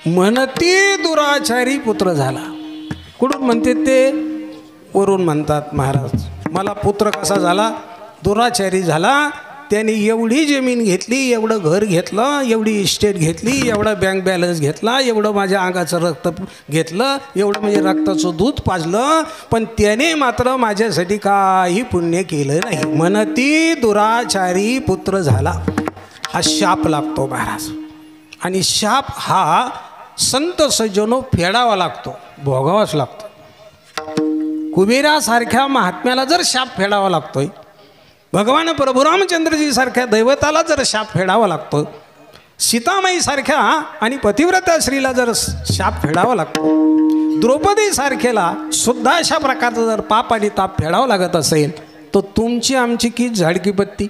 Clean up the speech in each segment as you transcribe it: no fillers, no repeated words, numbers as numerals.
म्हणती दुराचारी पुत्र झाला. कुठून म्हणते ते? वरून म्हणतात महाराज. मला पुत्र कसा झाला? दुराचारी झाला. त्याने एवढी जमीन घेतली, एवढं घर घेतलं, एवढी इस्टेट घेतली, एवढा बँक बॅलन्स घेतला, एवढं माझ्या अंगाचं रक्त घेतलं, एवढं म्हणजे रक्ताचं दूध पाजलं, पण त्याने मात्र माझ्यासाठी काही पुण्य केलं नाही. म्हणती दुराचारी पुत्र झाला. हा शाप लागतो महाराज. आणि शाप हा संत सज्जनो फेडावा लागतो, भोगावाच लागतो. कुबेरासारख्या महात्म्याला जर शाप फेडावा लागतोय, भगवान प्रभू रामचंद्रजी सारख्या दैवताला जर शाप फेडावा लागतो, सीतामाई सारख्या आणि पतिव्रता श्रीला जर शाप फेडावा लागतो, द्रौपदी सारख्याला सुद्धा अशा प्रकारचं जर पाप आणि ताप फेडावं लागत असेल, तर तुमची आमची की झाडकी पत्ती,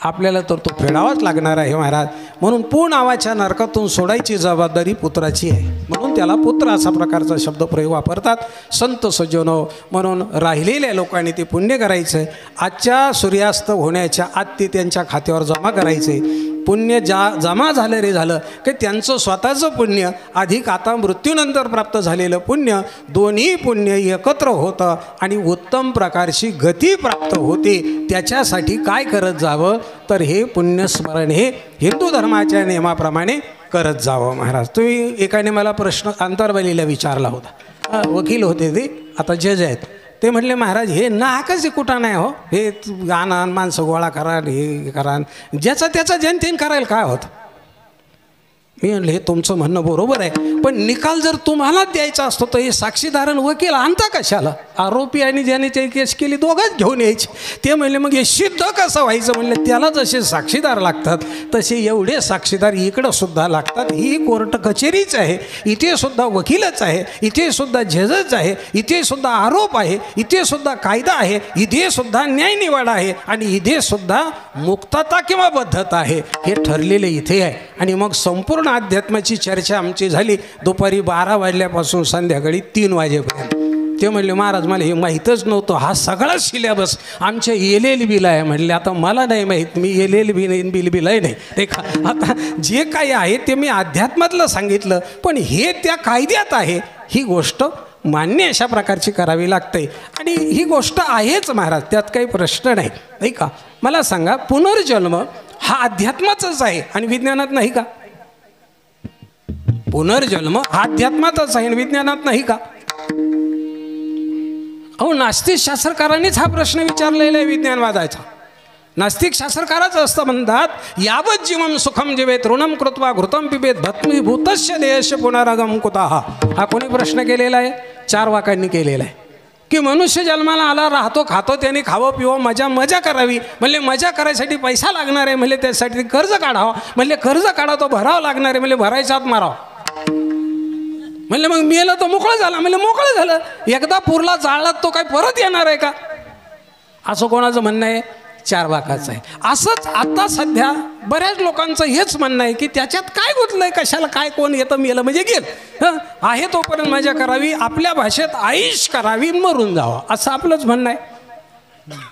आपल्याला तर तो फेडावाच लागणार आहे महाराज. म्हणून पू नावाच्या नरकातून सोडायची जबाबदारी पुत्राची आहे. म्हणून त्याला पुत्र असा प्रकारचा शब्दप्रयोग वापरतात संत सज्जनो. म्हणून राहिलेल्या लोकांनी ते पुण्य करायचं. आजच्या सूर्यास्त होण्याच्या आत ते त्यांच्या खात्यावर जमा करायचे. पुण्य जमा झालं रे झालं की त्यांचं स्वतःचं पुण्य अधिक आता मृत्यूनंतर प्राप्त झालेलं पुण्य, दोन्ही पुण्य एकत्र होतं आणि उत्तम प्रकारची गती प्राप्त होते. त्याच्यासाठी काय करत जावं तर हे पुण्यस्मरण हे हिंदू धर्माच्या नियमाप्रमाणे करत जावं. महाराज तुम्ही एकाने मला प्रश्न अंतर्वलीला विचारला होता. वकील होते ते, आता जज आहेत. ते म्हटले महाराज हे नाकच कुठं नाही हो, हे गाणं माणसं गोळा करा, हे करा, ज्याचा त्याचा जनतेन करायला काय होतं. मी म्हणलं हे तुमचं म्हणणं बरोबर आहे, पण निकाल जर तुम्हाला द्यायचा असतो तर हे साक्षीदार आणि वकील आणता कशाला? आरोपी आणि ज्याने ते केस केली दोघंच घेऊन यायचे. ते म्हणले मग हे सिद्ध कसं व्हायचं? म्हणले त्याला जसे साक्षीदार लागतात तसे एवढे साक्षीदार इकडं सुद्धा लागतात. ही कोर्ट कचेरीच आहे, इथे सुद्धा वकीलच आहे, इथे सुद्धा जजच आहे, इथे सुद्धा आरोप आहे, इथे सुद्धा कायदा आहे, इथे सुद्धा न्यायनिवाडा आहे आणि इथे सुद्धा मुक्तता किंवा बद्धता आहे. हे ठरलेले इथे आहे. आणि मग संपूर्ण अध्यात्माची चर्चा आमची झाली दुपारी 12 वाजल्यापासून संध्याकाळी 3 वाजेपर्यंत. ते म्हणले महाराज मला हे माहीतच नव्हतं, हा सगळा सिलेबस आमच्या LLBला आहे. म्हणले आता मला नाही माहीत, मी LLB बिलही नाही. ते आता जे काही आहे ते मी अध्यात्मातलं सांगितलं, पण हे त्या कायद्यात आहे. ही गोष्ट मान्य अशा प्रकारची करावी लागते आणि ही गोष्ट आहेच महाराज, त्यात काही प्रश्न नाही. नाही का? मला सांगा, पुनर्जन्म हा अध्यात्माचाच आहे आणि विज्ञानात नाही का? पुनर्जन्म हा अध्यात्माचाच आहे आणि विज्ञानात नाही का? अहो नास्तिक शास्त्रकारांनीच हा प्रश्न विचारलेला आहे विज्ञानवादाचा. नास्तिक शास्त्रकारच असतं म्हणतात यावत जीवम सुखम जीवेत ऋणम कृत्वा घृतम पिबेत भस्मीभूतस्य देयस्य पुनरागम कुतः. हा कोणी प्रश्न केलेला आहे? 4 वाक्यांनी केलेला आहे की मनुष्य जन्माला आला, राहतो, खातो, त्याने खावं पिवं, मजा करावी. म्हणले मजा करायसाठी पैसा लागणार आहे, म्हणले त्यासाठी कर्ज काढावं, म्हणले कर्ज काढा तो भरावं लागणार आहे, म्हणले भरायचा आत मारावं. म्हणले मग मेलं तो मोकळं झाला, म्हणले मोकळं झालं. एकदा पुरला जाळलात तो काय परत येणार आहे का? असं कोणाचं म्हणणं आहे? 4 वाकाचं आहे. असंच आता सध्या बऱ्याच लोकांचं हेच म्हणणं आहे की त्याच्यात काय गुंतलंय, कशाला काय, कोण येतं मेलं म्हणजे गेलं, आहे तोपर्यंत मजा करावी, आपल्या भाषेत आईश करावी, मरून जावं, असं आपलंच म्हणणं आहे.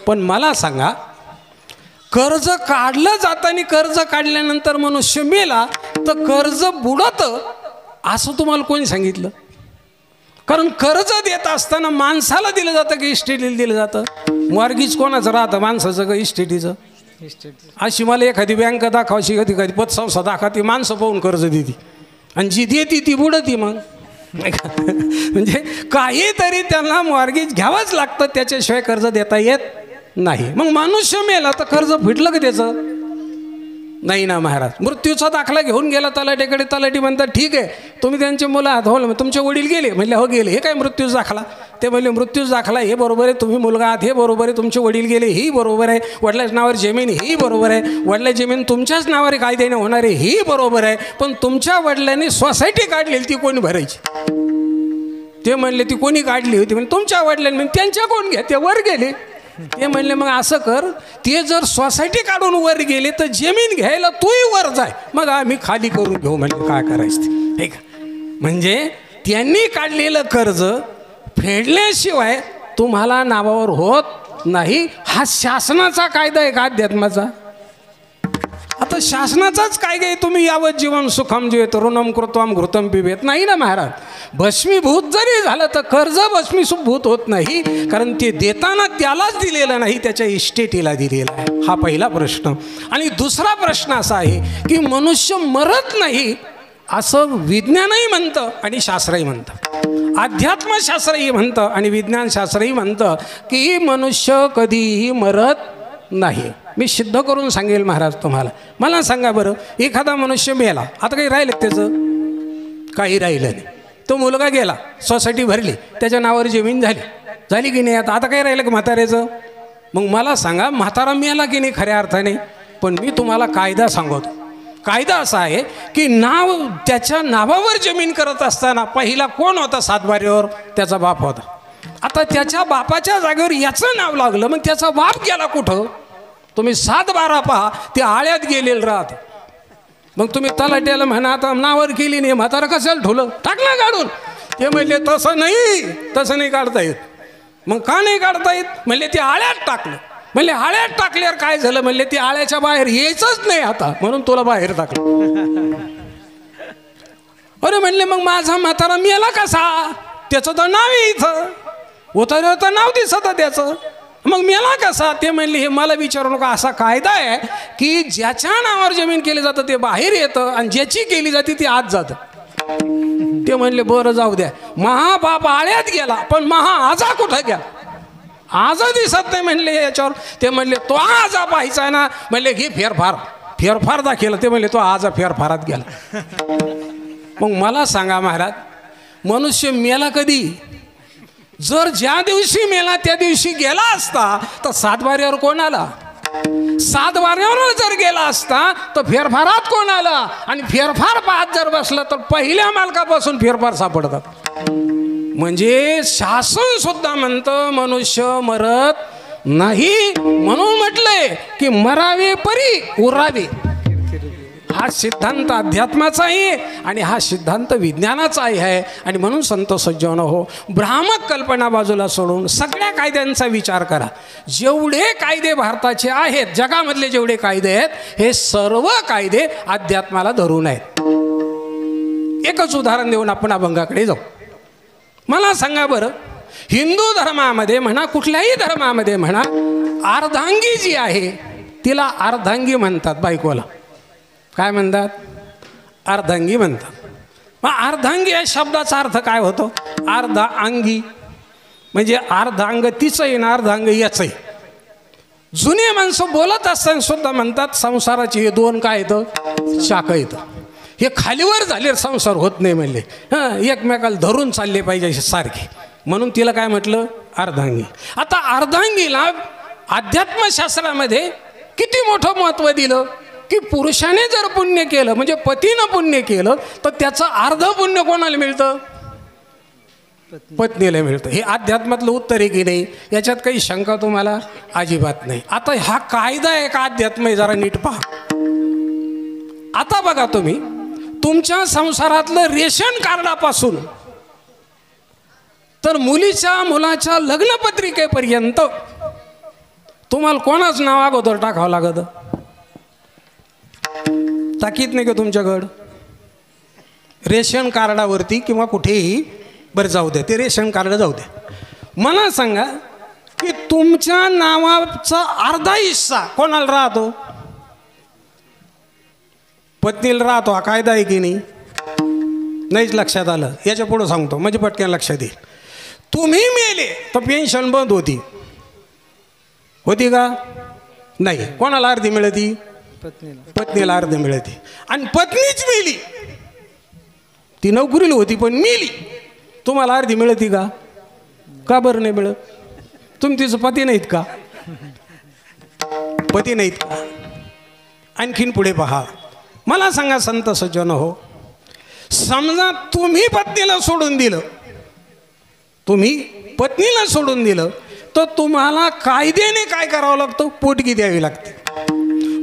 पण मला सांगा, कर्ज काढलं जातं आणि कर्ज काढल्यानंतर मनुष्य मेला तर कर्ज बुडतं असं तुम्हाला कोणी सांगितलं? कारण कर्ज देत असताना माणसाला दिलं जातं की इस्टेटीला दिलं जातं? मॉर्गेज कोणाचं राहतं? माणसाचं का इस्टेटीचं? अशी मला एखादी बँक दाखवायची, एखादी पतसंस्था दाखवा, ती माणसं पाहून कर्ज देते आणि जी देते ती बुडती. मग म्हणजे काहीतरी त्यांना मॉर्गेज घ्यावंच लागतं, त्याच्याशिवाय कर्ज देता येत नाही. मग मनुष्य मेला तर कर्ज फिटलं का त्याचं? नाही ना महाराज. मृत्यूचा दाखला घेऊन गेला तलाठीकडे, तलाठी म्हणतात ठीक आहे तुम्ही त्यांचे मुलं आहात, हो तुमचे वडील गेले, म्हणले हो गेले. हे काय मृत्यूचा दाखला? ते म्हणले मृत्यूचा दाखला हे बरोबर आहे, तुम्ही मुलगा आहात हे बरोबर आहे, तुमचे वडील गेले ही बरोबर आहे, वडिलाच्या नावावर जमीन ही बरोबर आहे, वडिलाची जमीन तुमच्याच नावावर कायद्याने होणार आहे ही बरोबर आहे, पण तुमच्या वडिलांनी सोसायटी काढलेली ती कोणी भरायची? ते म्हणले ती कोणी काढली होती? म्हणजे तुमच्या वडिलांनी. त्यांच्या कोण घ्या, ते वर गेले. ते म्हणले मग असं कर, ते जर सोसायटी काढून वर गेले तर जमीन घ्यायला तूही वर जाय, मग आम्ही खाली करून घेऊ. म्हणजे काय करायचं ते? म्हणजे त्यांनी काढलेलं कर्ज फेडल्याशिवाय तुम्हाला नावावर होत नाही. हा शासनाचा कायदा आहे का अध्यात्माचा? आता शासनाचाच काय गे तुम्ही यावत जीवन सुखम जे तरुणम कृत्वाम घृतम पिबेत नाही ना महाराज. भस्मीभूत जरी झालं तर कर्ज भस्मीभूत होत नाही, कारण ते देताना त्यालाच दिलेलं नाही, त्याच्या इस्टेटीला दिलेलं आहे. हा पहिला प्रश्न. आणि दुसरा प्रश्न असा आहे की मनुष्य मरत नाही असं विज्ञानही म्हणतं आणि शास्त्रही म्हणतं, अध्यात्मशास्त्रही म्हणतं आणि विज्ञानशास्त्रही म्हणतं की मनुष्य कधीही मरत नाही. मी सिद्ध करून सांगेल महाराज तुम्हाला. मला सांगा बरं, एखादा मनुष्य मेला, आता काही राहिलं त्याचं? काही राहिलं नाही. तो मुलगा गेला, सोसायटी भरली, त्याच्या नावावर जमीन झाली की नाही? आता काही राहिलं का म्हाताऱ्याचं? मग मला सांगा, म्हातारा मेला की नाही खऱ्या अर्थाने? पण मी तुम्हाला कायदा सांगतो. कायदा असा आहे की नाव त्याच्या नावावर जमीन करत असताना पहिला कोण होता सातबाऱ्यावर? त्याचा बाप होता. आता त्याच्या बापाच्या जागेवर याचं नाव लागलं, मग त्याचा बाप गेला कुठं? तुम्ही 7-12 पहा, ते आळ्यात गेलेलं राहत. मग तुम्ही तलाट्याला म्हणा आता नावावर केली नाही, म्हातारा कशाला ठुलं, टाकला काढून. ते म्हणले तसं नाही काढता येत. मग का नाही काढता येत? म्हणले ते आळ्यात टाकलं. म्हणले आळ्यात टाकल्यावर काय झालं? म्हणले ती आळ्याच्या बाहेर यायचंच नाही आता, म्हणून तुला बाहेर टाकलं. अरे म्हणले मग माझा म्हातारा मेला कसा? त्याचं तर नाव आहे इथं, उतार्यावर तर नाव दिसत त्याचं, मग मेला कसा? ते म्हणले हे मला विचारू नका. असा कायदा आहे की ज्याच्या नावावर जमीन केली जातं ते बाहेर येतं आणि ज्याची केली जाते ती आत जातं. ते म्हणले बरं जाऊ द्या, महाबाप आळ्यात गेला पण आजा कुठं घ्या? आजा दिसत नाही म्हणले याच्यावर. ते म्हणले तो आजा पाहायचा ना. म्हणले घे फेरफार दाखवला. ते म्हणले तो आजा फेरफारात गेला. मग मला सांगा महाराज, मनुष्य मेला कधी? जर ज्या दिवशी मेला त्या दिवशी गेला असता तर सातबाऱ्यावर कोण आला? सातबाऱ्यावर जर गेला असता तर फेरफारात कोण आला? आणि फेरफार पाहत जर बसला तर पहिल्या मालकापासून फेरफार सापडतात. म्हणजे शासन सुद्धा म्हणतं मनुष्य मरत नाही. म्हणून म्हटलंय की मरावे परी उरावे. हा सिद्धांत अध्यात्माचा आहे आणि हा सिद्धांत विज्ञानाचा आहे. आणि म्हणून संत सज्जन हो, भ्रामक कल्पना बाजूला सोडून सगळ्या कायद्यांचा विचार करा. जेवढे कायदे भारताचे आहेत, जगामधले जेवढे कायदे आहेत, हे सर्व कायदे अध्यात्माला धरून आहेत. एकच उदाहरण देऊन आपण अभंगाकडे जाऊ. मला सांगा बरं, हिंदू धर्मामध्ये म्हणा, कुठल्याही धर्मामध्ये म्हणा, अर्धांगी जी आहे तिला अर्धांगी म्हणतात. बायकोला काय म्हणतात? अर्धांगी म्हणतात. मग अर्धांगी या शब्दाचा अर्थ काय होतो? अर्धा अंगी, म्हणजे अर्धांग तिचं आहे ना अर्धांग याचं आहे. जुने माणसं बोलत असताना सुद्धा म्हणतात संसाराचे हे दोन काय येतं? चाकं येतं. हे खालीवर झाले संसार होत नाही म्हणले. एकमेकाला धरून चालले पाहिजे सारखे, म्हणून तिला काय म्हटलं? अर्धांगी. आता अर्धांगीला अध्यात्मशास्त्रामध्ये किती मोठं महत्त्व दिलं की पुरुषाने जर पुण्य केलं, म्हणजे पतीनं पुण्य केलं, तर त्याचं अर्ध पुण्य कोणाला मिळतं? पत्नीला मिळतं. हे अध्यात्मातलं उत्तर आहे की नाही? याच्यात काही शंका तुम्हाला अजिबात नाही. आता हा कायदा आहे का अध्यात्म आहे? जरा नीट पहा. आता बघा तुम्ही, तुमच्या संसारातलं रेशन कार्डापासून तर मुलाच्या लग्नपत्रिकेपर्यंत तुम्हाला कोणाच नाव अगोदर टाकावं लागतं? टाकीत नाही का तुमच्याकडं? रेशन कार्डावरती किंवा कुठेही बरं जाऊ द्या, ते रेशन कार्ड जाऊ द्या. मला सांगा की तुमच्या नावाचा अर्धा हिस्सा कोणाला राहतो? पत्नीला राहतो. हा कायदा आहे की नाही? नाहीच लक्षात आलं. याच्या पुढं सांगतो म्हणजे पटकन लक्षात येईल. तुम्ही मेले तर पेन्शन बंद होती का? नाही. कोणाला अर्धी मिळती? पत्नीला अर्धी मिळते. आणि पत्नीच मेली, ती नोकरीला होती पण मेली, तुम्हाला अर्धी मिळती का? का बरं नाही मिळत? तुमचे पती नाहीत का? पती नाहीत का? आणखीन पुढे पहा. मला सांगा संत सज्जन हो, समजा तुम्ही पत्नीला सोडून दिलं, तुम्ही पत्नीला सोडून दिलं, तर तुम्हाला कायद्याने काय करावं लागतं? पोटगी द्यावी लागते.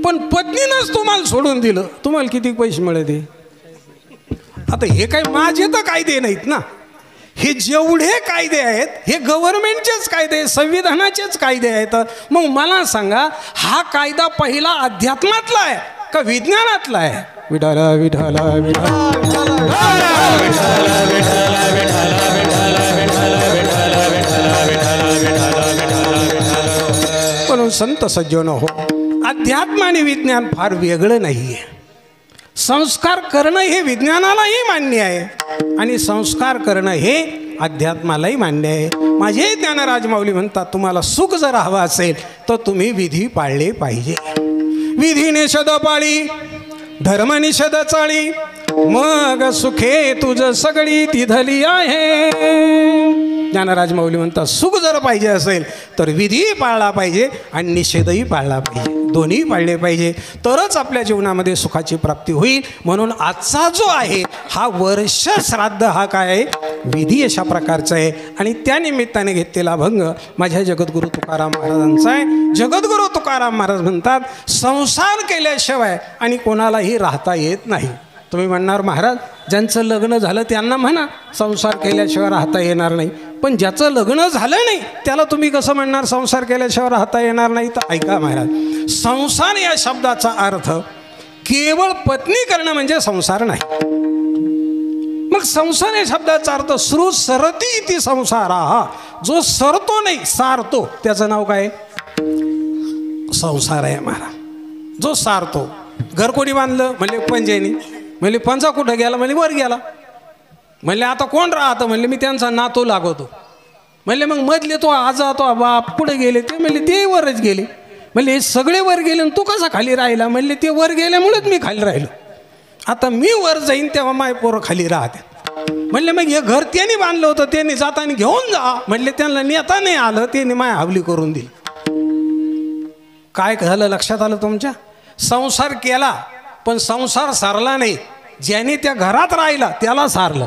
पण पत्नीनंच तुम्हाला सोडून दिलं, तुम्हाला किती पैसे मिळते? आता हे काही माझे तर कायदे नाहीत ना. हे जेवढे कायदे आहेत हे गव्हर्नमेंटचेच कायदे आहेत, संविधानाचेच कायदे आहेत. मग मला सांगा, हा कायदा पहिला अध्यात्मातला आहे का विज्ञानातला आहे? विठ्ठल विठ्ठल म्हणून संत सज्जन हो, अध्यात्म आणि विज्ञान फार वेगळं नाही आहे. संस्कार करणं हे विज्ञानालाही मान्य आहे आणि संस्कार करणं हे अध्यात्मालाही मान्य आहे. माझे ज्ञानराज माऊली म्हणतात, तुम्हाला सुख जर हवं असेल तर तुम्ही विधी पाळले पाहिजे. विधी निषेध पाळी, धर्म निषेध चाळी, मग सुखे तुझ सगळी तिधली आहे. ज्ञानराज माऊली म्हणतात, सुख जर पाहिजे असेल तर विधीही पाळला पाहिजे आणि निषेधही पाळला पाहिजे. दोन्ही पाळले पाहिजे, तरच आपल्या जीवनामध्ये सुखाची प्राप्ती होईल. म्हणून आजचा जो आहे हा वर्ष श्राद्ध हा काय आहे? विधी अशा प्रकारचा आहे. आणि त्या निमित्ताने घेतलेला भंग माझ्या जगद्गुरू तुकाराम महाराजांचा आहे. जगद्गुरू तुकाराम महाराज म्हणतात, संसार केल्याशिवाय आणि कोणालाही राहता येत नाही. तुम्ही म्हणणार, महाराज ज्यांचं लग्न झालं त्यांना म्हणा संसार केल्याशिवाय राहता येणार नाही, पण ज्याचं लग्न झालं नाही त्याला तुम्ही कसं म्हणणार संसार केल्याशिवाय राहता येणार नाही? तर ऐका महाराज, संसार या शब्दाचा अर्थ केवळ पत्नी करणं म्हणजे संसार नाही. मग संसार या शब्दाचा अर्थ श्रु सरती इति संसार, हा जो सरतो नाही सारतो त्याचं नाव काय? संसार आहे महाराज. जो सारतो, घर कोणी बांधलं म्हणले पंजेनी, म्हणले पंजा कुठं गेला? म्हणजे वर गेला. म्हणले आता कोण राहतं? म्हणले मी त्यांचा नातू लागवतो. म्हणले मग मधले तो आजा तो बाप कुठे गेले? ते म्हणले ते वरच गेले. म्हणले हे सगळे वर गेले आणि तू कसा खाली राहिला? म्हणले ते वर गेल्यामुळेच मी खाली राहिलो. आता मी वर जाईन तेव्हा माय पोरं खाली राहते. म्हणले मग हे घर त्यांनी बांधलं होतं, त्यांनी जाताना घेऊन जा. म्हणले त्यांना नेता नाही आलं, त्यांनी माय हवली करून दिली. काय झालं लक्षात आलं तुमच्या? संसार केला पण संसार सारला नाही. ज्याने त्या घरात राहिला त्याला सारलं,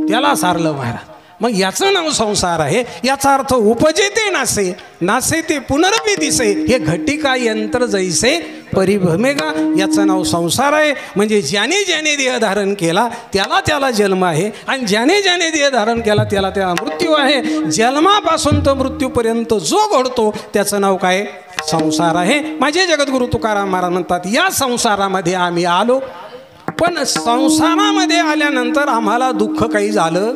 त्याला सारलं महाराज. मग याचं नाव संसार आहे. याचा अर्थ उपजेते नासे, नासे ते पुनरपी दिसे, हे घटिका यंत्र जैसे परिभ्रमेगा, याचं नाव संसार आहे. म्हणजे ज्याने ज्याने देह धारण केला त्याला त्याला जन्म आहे आणि ज्याने ज्याने देह धारण केला त्याला त्याला मृत्यू आहे. जन्मापासून तर मृत्यूपर्यंत जो घडतो त्याचं नाव काय? संसार आहे. माझे जगद्गुरू तुकाराम महाराज म्हणतात, या संसारामध्ये आम्ही आलो, पण संसारामध्ये आल्यानंतर आम्हाला दुःख काही झालं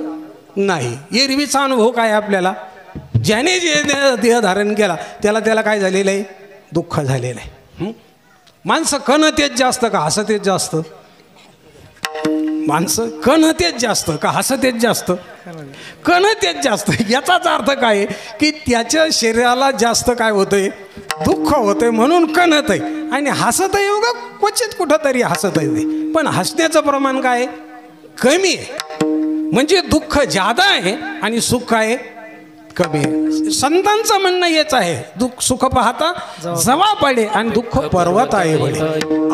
नाही. एरवीचा अनुभव काय आपल्याला? ज्याने जे देह धारण केला त्याला त्याला काय झालेलं आहे? दुःख झालेलं आहे. माणसं कणतेच जास्त का हसतेच जास्त? माणसं कणतेच जास्त का हसतेच जास्त? कणतेच जास्त. याचाच अर्थ काय की त्याच्या शरीराला जास्त काय होतंय? दुःख होतंय म्हणून कणत आहे. आणि हसत आहे उगा क्वचित कुठंतरी हसत आहे, पण हसण्याचं प्रमाण काय? कमी आहे. म्हणजे दुःख जादा आहे आणि सुख आहे कमी आहे. संतांचं म्हणणं हेच आहे, दुःख सुख पाहता जवा पडे आणि दुःख पर्वत आहे बडे.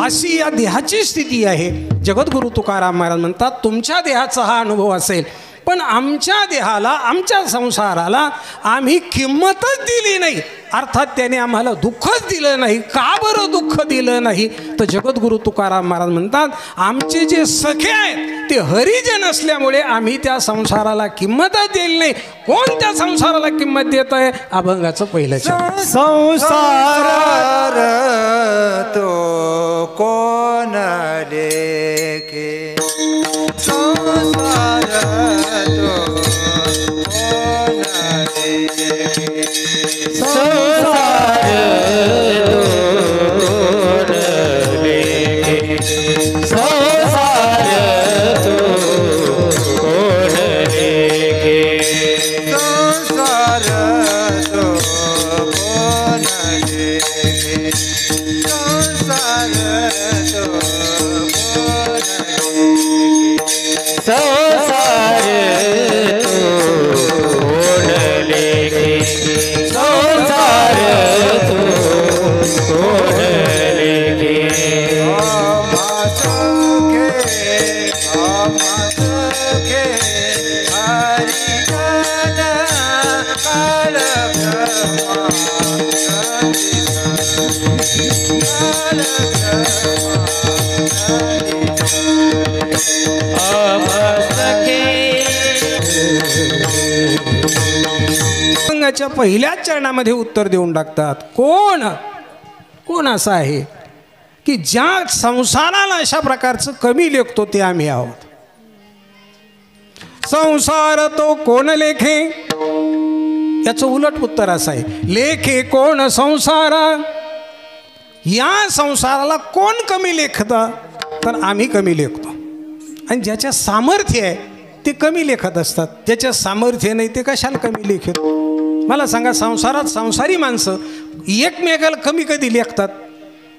अशी या देहाची स्थिती आहे. जगद्गुरू तुकाराम महाराज म्हणतात, तुमच्या देहाचा हा अनुभव असेल, पण आमच्या देहाला आमच्या संसाराला आम्ही किंमतच दिली नाही. अर्थात त्याने आम्हाला दुःखच दिलं नाही. का बरं दुःख दिलं नाही? तर जगद्गुरू तुकाराम महाराज म्हणतात, आमचे जे सखे आहेत ते हरिजन असल्यामुळे आम्ही त्या संसाराला किंमतच दिली नाही. कोण त्या संसाराला किंमत देत आहे? अभंगाचं पहिलं चरण. संसार तो कोण लेखे, संसार तो कोण लेखे, संसार तो कोण लेखे, संसार तो कोण लेखे, संसार तो कोण लेखे, संसार तो कोण लेखे, संसार तो कोण लेखे, संसार तो कोण लेखे. आमासखे हरिजन अभंगाच्या पहिल्याच चरणामध्ये उत्तर देऊन टाकतात. कोण कोण असा आहे की ज्या संसाराला अशा प्रकारचं कमी लेखतो ते आम्ही आहोत. संसार तो कोण लेखे, याचं उलट उत्तर असं आहे, लेखे कोण संसारा, या संसाराला कोण कमी लेखतं, तर आम्ही कमी लेखतो. आणि ज्याच्या सामर्थ्य आहे ते कमी लेखत असतात, ज्याच्या सामर्थ्य नाही ते कशाला कमी लेखत. मला सांगा, संसारात संसारी माणसं एकमेकाला कमी कधी लेखतात?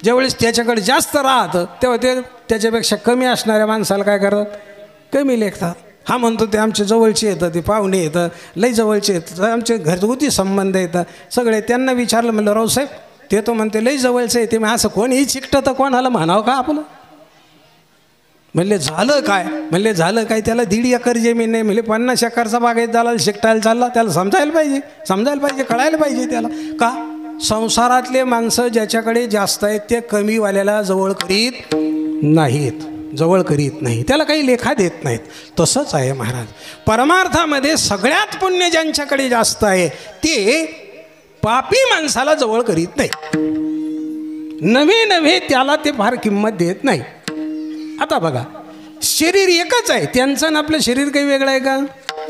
ज्यावेळेस त्याच्याकडे जास्त राहतं तेव्हा ते त्याच्यापेक्षा कमी असणाऱ्या माणसाला काय करतात, कमी लेखतात. हा म्हणतो ते आमच्या जवळचे येतं, ते पाहुणे येतं, लई जवळचे येतं, आमचे घरगुती संबंध येतं सगळे. त्यांना विचारलं, म्हणलं रावसाहेब, ते तो म्हणते लई जवळचं येते. मग असं कोणीही चिकटं तर कोणाला म्हणावं का आपलं? म्हणले झालं काय? म्हणले झालं काय, त्याला 1.5 एकर जमीन नाही. म्हणले 50 एकरचा बागायत झाला, शिकटायला चालला, त्याला समजायला पाहिजे, कळायला पाहिजे त्याला. का? संसारातले माणसं ज्याच्याकडे जास्त आहेत ते कमीवाल्याला जवळ करीत नाहीत, त्याला काही लेखा देत नाहीत. तसंच आहे महाराज, परमार्थामध्ये सगळ्यात पुण्य ज्यांच्याकडे जास्त आहे ते पापी माणसाला जवळ करीत नाही. नवे त्याला ते फार किंमत देत नाही. आता बघा, शरीर एकच आहे त्यांचं आणि आपलं शरीर काही वेगळं आहे का?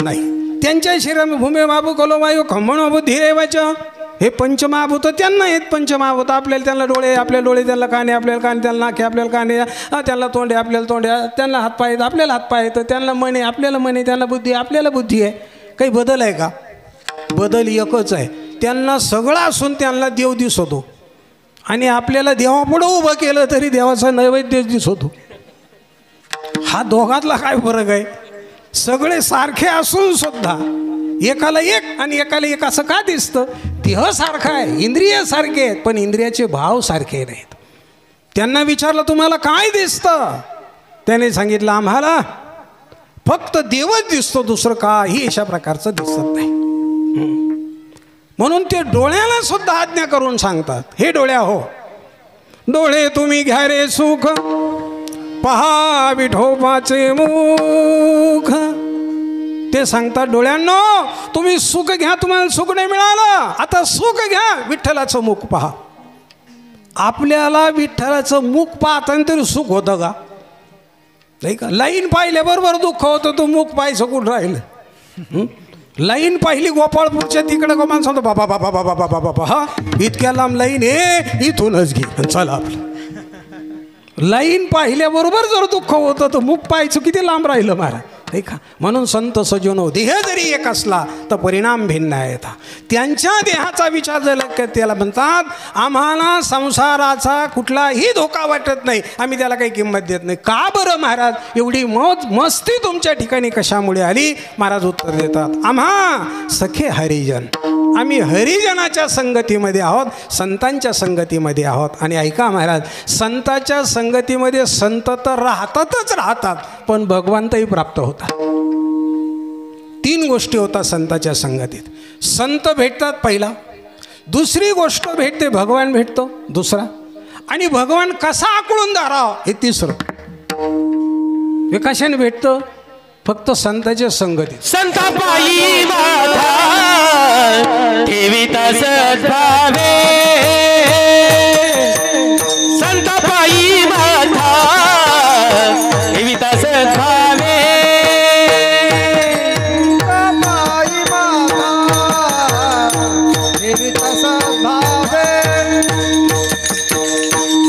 नाही. त्यांच्या शरीरामध्ये भूमी बाबू कलो वायू खंबण धीरेवाचं हे पंचमहाभूत त्यांना आहेत. पंचमहाभूत आपल्याला, त्यांना डोळे, आपल्याला डोळे, त्यांना काने, आपल्याला काने, त्यांना नाके, आपल्याला काने, त्यांना तोंडे, आपल्याला तोंड्या, त्यांना हातपाय आहेत, आपल्याला हातपाय आहेत, त्यांना मन आहे, आपल्याला मन आहे, त्यांना बुद्धी, आपल्याला बुद्धी आहे. काही बदल आहे का? बदल एकच आहे. त्यांना सगळं असून त्यांना देव दिसतो आणि आपल्याला देवापुढं उभं केलं तरी देवाचा नैवेद्य दिसतो. हा दोघातला काय फरक आहे? सगळे सारखे असून सुद्धा एकाला एक आणि एकाला एक असं का दिसतं? देह सारखा आहे, इंद्रिय सारखे आहेत, पण इंद्रियाचे भाव सारखे नाहीत. त्यांना विचारलं तुम्हाला काय दिसतं? त्याने सांगितलं आम्हाला फक्त देवच दिसतो, दुसरं काही अशा प्रकारचं दिसत नाही. म्हणून ते डोळ्याला सुद्धा आज्ञा करून सांगतात, हे डोळ्या हो, डोळे तुम्ही घ्या रे सुख, पहा विठोबाचे मुख. ते सांगतात डोळ्यांनो तुम्ही सुख घ्या, तुम्हाला सुख नाही मिळालं, आता सुख घ्या, विठ्ठलाचं मुख पहा. आपल्याला विठ्ठलाचं मुख पाहताना तरी सुख होतं का? नाही का? लाईन पाहिल्याबरोबर दुःख होतं, तो मुख पाहायचं कुठं राहिलं? लाईन पाहिली गोपाळपूरच्या तिकडं का माणसं सांगतो बाबा बाबा बाबा बाबा बाबा, हा इतक्या लांब लाईन आहे, इथूनच घे चला आपलं. लाईन पाहिल्याबरोबर जर दुःख होतं तर मुख पाहायचं किती लांब राहिलं महाराज, नाही का? म्हणून संत सजनो देह जरी एक असला तर परिणाम भिन्न आहेत. त्यांच्या देहाचा विचार झाला त्याला म्हणतात आम्हाला संसाराचा कुठलाही धोका वाटत नाही, आम्ही त्याला काही किंमत देत नाही. का बरं महाराज? एवढी मस्ती तुमच्या ठिकाणी कशामुळे आली? महाराज उत्तर देतात, आम्हा सखे हरिजन, आम्ही हरिजनाच्या संगतीमध्ये आहोत, संतांच्या संगतीमध्ये आहोत. आणि ऐका महाराज, संतांच्या संगतीमध्ये संत तर राहतात, पण भगवंतही प्राप्त होतात. 3 गोष्टी होतात संतांच्या संगतीत. संत भेटतात पहिला, दुसरी गोष्ट भेटते भगवान भेटतो दुसरा, आणि भगवान कसा आकळून धरावा हे तिसरं. हे कशाने भेटतं? फक्त संतांच्या संगतीत. संता पायी माझा ठेविता सद्भावे, संता पायी माझा ठेविता सद्भावे,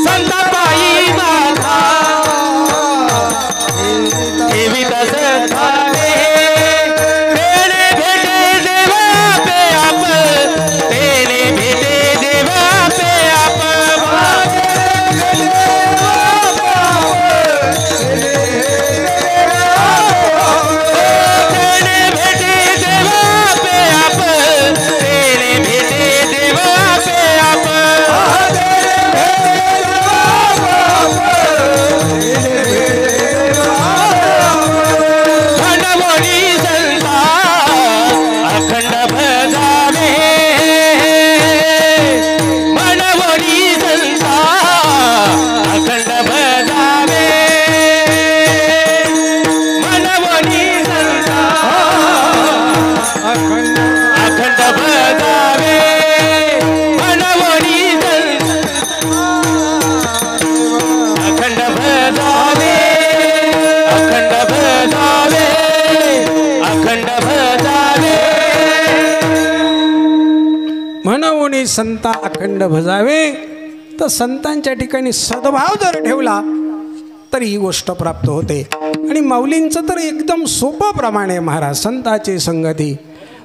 संता पायी माझा ठेविता सद्भावे, तेने भेटे देवा पे आप, तेने भेटे देवा पे तुम्ही संता अखंड भजावे, तर संतांच्या ठिकाणी सद्भाव जर ठेवला तर ही गोष्ट प्राप्त होते. आणि माऊलींचं तर एकदम सोपं प्रमाण आहे महाराज. संताची संगती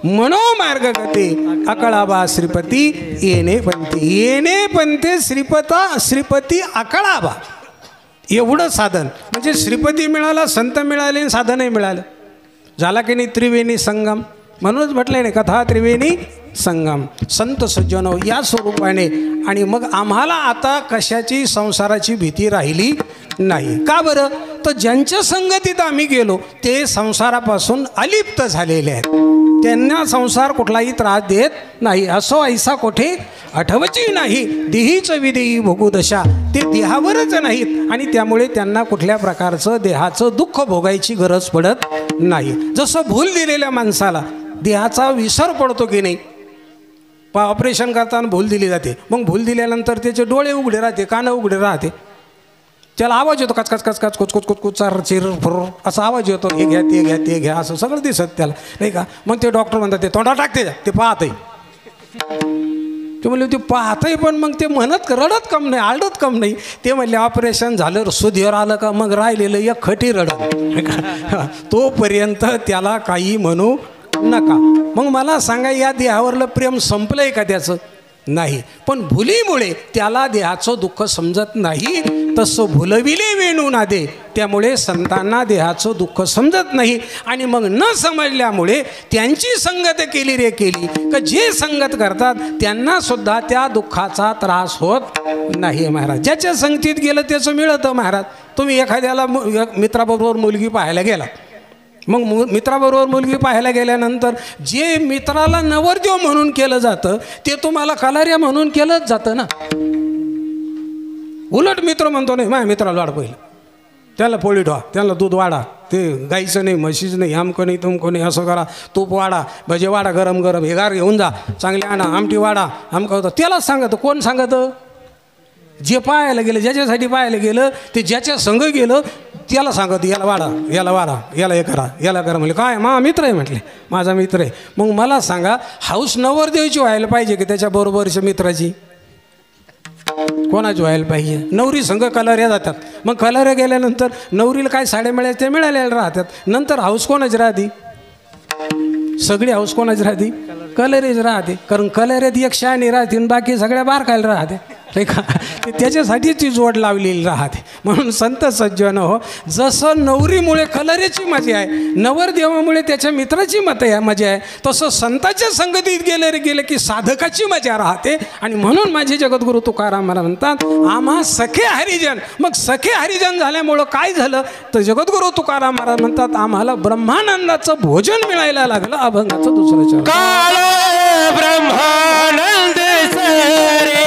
मनोमार्ग गती अकळाबा श्रीपती येणे पंथी. येणे पंथे श्रीपती अकळाबा, एवढं साधन. म्हणजे श्रीपती मिळाला, संत मिळाले, साधनही मिळालं. झाला की नाही त्रिवेणी संगम. म्हणूनच म्हटलं नाही कथा त्रिवेणी संगम, संत सज्जन या स्वरूपाने. आणि मग आम्हाला आता कशाची संसाराची भीती राहिली नाही. का बरं? तर ज्यांच्या संगतीत आम्ही गेलो ते संसारापासून अलिप्त झालेले आहेत. त्यांना संसार कुठलाही त्रास देत नाही. असो ऐसा कोठे आठवची नाही, देहीच विदेही भोगू दशा. ते देहावरच नाहीत आणि त्यामुळे त्यांना कुठल्या प्रकारचं देहाचं दुःख भोगायची गरज पडत नाही. जसं भूल दिलेल्या माणसाला देहाचा विसर पडतो की नाही. ऑपरेशन करताना भूल दिली जाते. मग भूल दिल्यानंतर त्याचे डोळे उघडे राहते, कानं उघडे राहते. त्याला आवाज येतो कचकच कचकच कुचकुच कुचकुच चार चिर फुर असा आवाज येतो. हे घ्या ते घ्या ते घ्या असं सगळं दिसत त्याला नाही का. मग ते डॉक्टर म्हणतात ते तोंडात टाकते ते पाहतही. ते म्हणले ते पाहतही पण मग ते म्हणत रडत कम नाही, आळडत कम नाही. ते म्हणले ऑपरेशन झालं सुधीवर आलं का मग राहिलेलं एक खटी रडत. तोपर्यंत त्याला काही म्हणू नका. मग मला सांगा या देहावरलं प्रेम संपलंय का त्याचं? नाही. पण भुलीमुळे त्याला देहाचं दुःख समजत नाही. तसं भुलविले वेणू नादे, त्यामुळे संतांना देहाचं दुःख समजत नाही. आणि मग न समजल्यामुळे त्यांची संगत केली रे केली का जे संगत करतात त्यांना सुद्धा त्या दुःखाचा त्रास होत नाही महाराज. ज्याच्या संगतीत गेलं त्याचं मिळतं महाराज. तुम्ही एखाद्याला मित्राबरोबर मुलगी पाहायला गेला, मग मित्राबरोबर मुलगी पाहायला गेल्यानंतर जे मित्राला नवरदेव म्हणून केलं जातं ते तुम्हाला कलार्या म्हणून केलंच जातं ना. उलट मित्र म्हणतो नाही माझ्या मित्राला वाढ पहिलं, त्याला पोळी ठेवा, त्याला दूध वाढा, ते गाईचं नाही म्हशीचं नाही, आमकं नाही तुमकं नाही, असं करा, तूप वाढा, भजे वाढा, गरम गरम हे गार घेऊन जा, चांगले आणा, आमटी वाढा, आमकं होतं. त्यालाच सांगतं. कोण सांगतं? जे पाहायला गेलं, ज्याच्यासाठी पाहायला गेलं ते ज्याच्या संग गेलं त्याला सांगत याला वाढा, याला वाढा, याला हे करा, याला करा. म्हणले काय मा मित्र आहे म्हटले, माझा मित्र आहे. मग मला सांगा हाऊस नवरदेवाची व्हायला पाहिजे की त्याच्याबरोबरच्या मित्राची? कोणाची व्हायला पाहिजे? नवरी संघ कलाऱ्या जातात. मग कलाऱ्या गेल्यानंतर नवरीला काय साड्या मिळाल्या ते मिळालेल्या राहतात. नंतर हाऊस कोणाची राहते? सगळी हाऊस कोणाची राहते? कलरीच राहते. कारण कलऱ्यात एक शहाणी राहते आणि बाकी सगळ्या बारकायला राहते नाही का. त्याच्यासाठी ती जोड लावलेली राहते. म्हणून संत सज्जन हो, जसं नवरीमुळे कलऱ्याची मजा आहे, नवरदेवामुळे त्याच्या मित्राची मजा आहे, तसं संतांच्या संगतीत गेले की साधकाची मजा राहते. आणि म्हणून माझे जगद्गुरु तुकाराम महाराज म्हणतात आम्हा सखे हरिजन. मग सखे हरिजन झाल्यामुळं काय झालं तर जगद्गुरु तुकाराम महाराज म्हणतात आम्हाला ब्रह्मानंदाचं भोजन मिळायला लागलं. अभंगाचं दुसरं चरण. काळ ब्रह्मानंद सरे